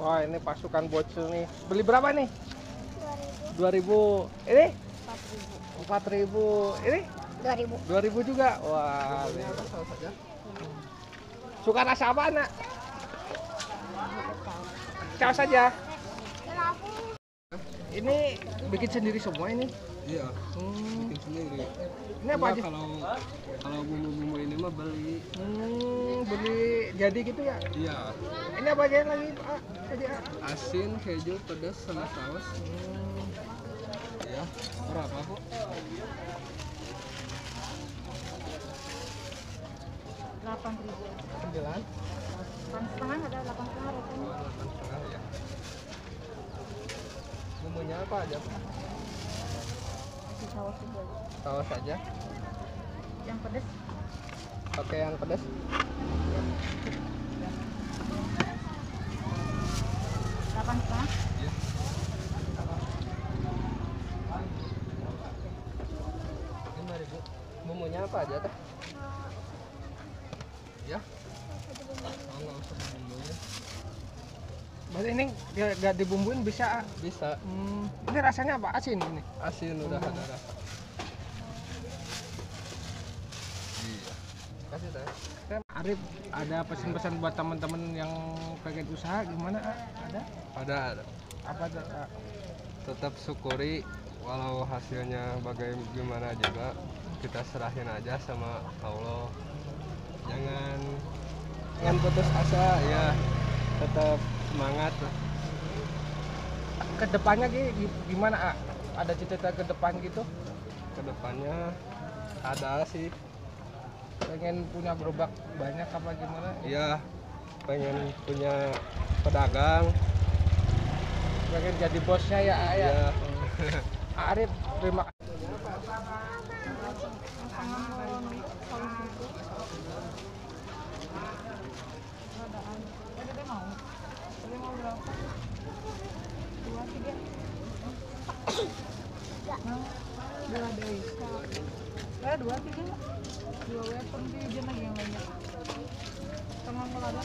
Wah, ini pasukan bocil nih. Beli berapa nih? 2.000. 2.000. Ini 4.000. 4.000. Ini 2.000. 2.000 juga. Wah, suka rasa apa, Nak? Saus saja. Ini bikin sendiri semua ini? Iya, bikin sendiri. Ini apa aja? Kalau bumbu-bumbu ini mah beli. Beli jadi gitu ya? Iya. Ini apa aja lagi, Pak? Tadi, Pak? Asin, keju, pedas sama saus. Iya. Berapa, Bu? 8.000. 9. 8,5 ada 8,5 rasanya. 8,5 ya. Bumbunya apa aja? Di saus juga. Saus saja. Yang pedas Pakai yang pedas. 8,5. Iya. Ini 5.000. Bumbunya apa aja teh? Ya. Oh, nggak usah bumbunya. Berarti ini gak dibumbuin bisa? Bisa. Ini rasanya apa? Asin ini? Asin udah ada rasa. Iya. Kasih teh. Arif, ada pesan-pesan buat teman-teman yang pengen usaha gimana? Ada? Ada. Apa tuh? Tetap syukuri walau hasilnya bagaimana juga, kita serahin aja sama Allah. Jangan putus asa ya, tetap semangat. Kedepannya gimana? Ada cita-cita ke depan gitu? Kedepannya ada sih, Pengen punya gerobak banyak apa gimana? ya pengen punya pedagang. Pengen jadi bosnya ya? Ya. Arif, terima kasih. Dua tiga dua weapon di jen lagi yang lainnya sama ngeladan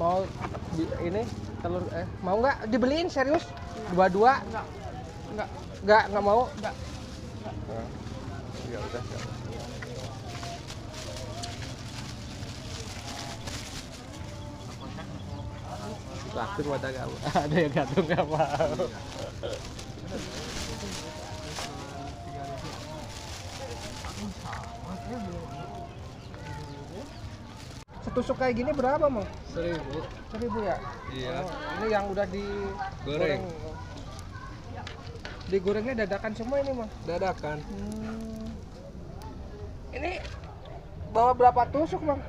Mau ini telur mau nggak dibeliin serius? Dua-dua? Nggak mau? Nggak. Ya udah. Traktir pada nggak ada yang gantung nggak mau. Setusuk kayak gini berapa mau? 1.000. 1.000 ya? Iya. Ini yang udah digoreng. Digorengnya dadakan semua ini mah? Dadakan. Ini bawa berapa tusuk bang?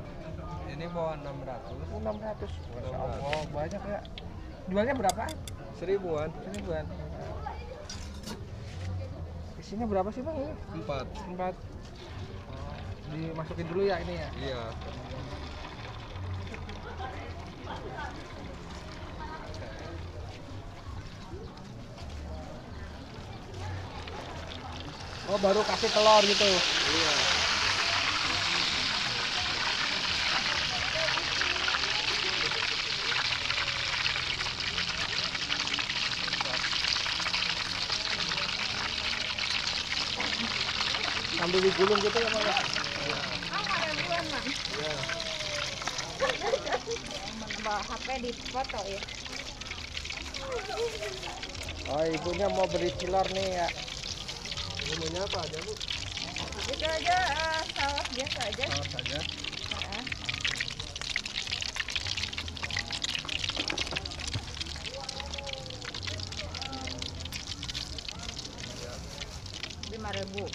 Ini bawa 600. 600. Masya Allah, banyak ya. Jualnya berapa? 1.000-an. 1.000-an. Isinya berapa sih bang ini? 4. 4. Dimasukin dulu ya ini ya? Iya. Oh baru kasih telur gitu? Iya. Sambil digulung gitu ya bang? Iya. bawa HP di foto ya. Oh ibunya mau beli cilor nih ya? Bumbunya apa aja, Bu? Itu aja saus biasa aja. Saus saja. Heeh. 5.000.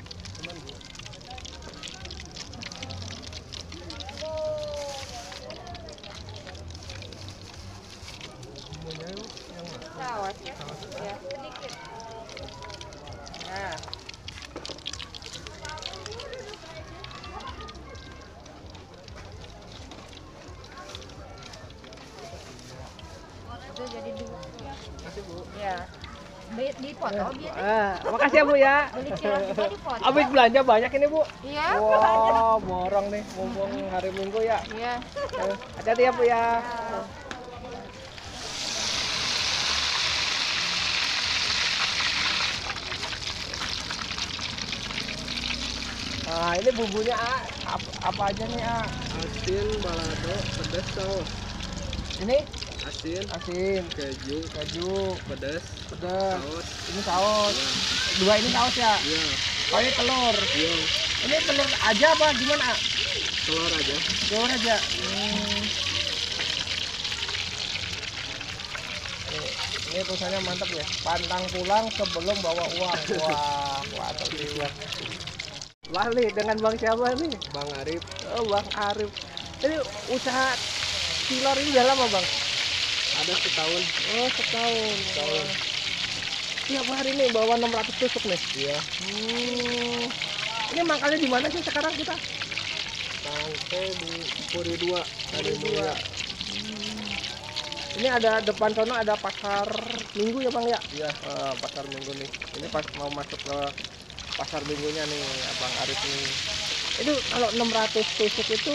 Bumbunya yang mana? Saus ya? Ya, sedikit. Nah. Di foto biar Makasih ya Bu ya. beli cilok juga di foto. Abis belanja banyak ini Bu. Iya. Wah, borong nih mumpung hari Minggu ya. Iya. Hati-hati ya Bu ya. Nah, ini bumbunya apa aja nih Asin, balado, pedas, saus. Ini Asin, asin, keju, keju, pedas, pedas. saus. Ini saus. Dua ini saus ya. Iya. Oh ini telur. Iya. Ini telur aja apa gimana? Telur aja. Telur aja. Ini tulisannya mantap ya. Pantang pulang sebelum bawa uang. Wah, terlihat. Wah nih dengan Bang siapa nih? Bang Arif. Oh, Bang Arif. Ini usaha cilor ini udah lama Bang? Ada setahun. Oh, setahun. Tiap hari nih bawa 600 tusuk nih. Iya. Ini mangkalnya di mana sih sekarang kita? Tangke di Puri 2. Ada dua. Ini ada depan sono ada pasar Minggu ya Bang ya? Iya. Pasar Minggu nih. Ini pas mau masuk ke pasar Minggunya nih Abang Arif nih. Itu kalau 600 tusuk itu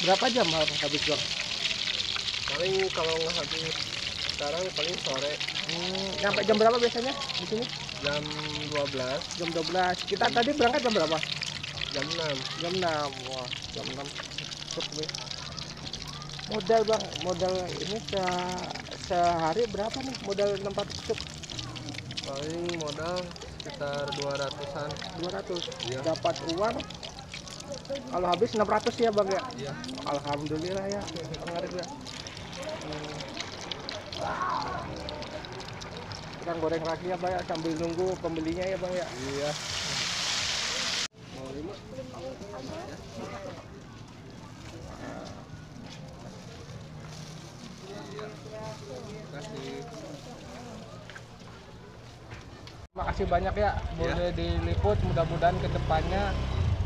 berapa jam harus habis Bang? Paling kalau nggak habis sekarang paling sore Sampai jam berapa biasanya di sini? jam 12, Jam 12. Kita tadi berangkat jam berapa? jam 6. Jam 6. Wah, jam 6. Tusuk nih. Modal Bang, modal ini sehari berapa nih modal 600 tusuk? Paling modal sekitar 200-an. 200. Iya. Dapat uang kalau habis 600 ya Bang ya? Iya. Alhamdulillah ya Bang Arif ya. Kita goreng lagi ya Bang ya sambil nunggu pembelinya ya Bang ya. Iya. Mau 5? Kasih. Makasih banyak ya boleh diliput, mudah-mudahan kedepannya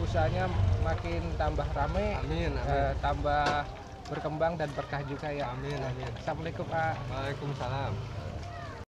usahanya makin tambah rame, Amin, amin. tambah berkembang dan berkah juga ya. Amin, amin. Assalamualaikum Pak. Waalaikumsalam.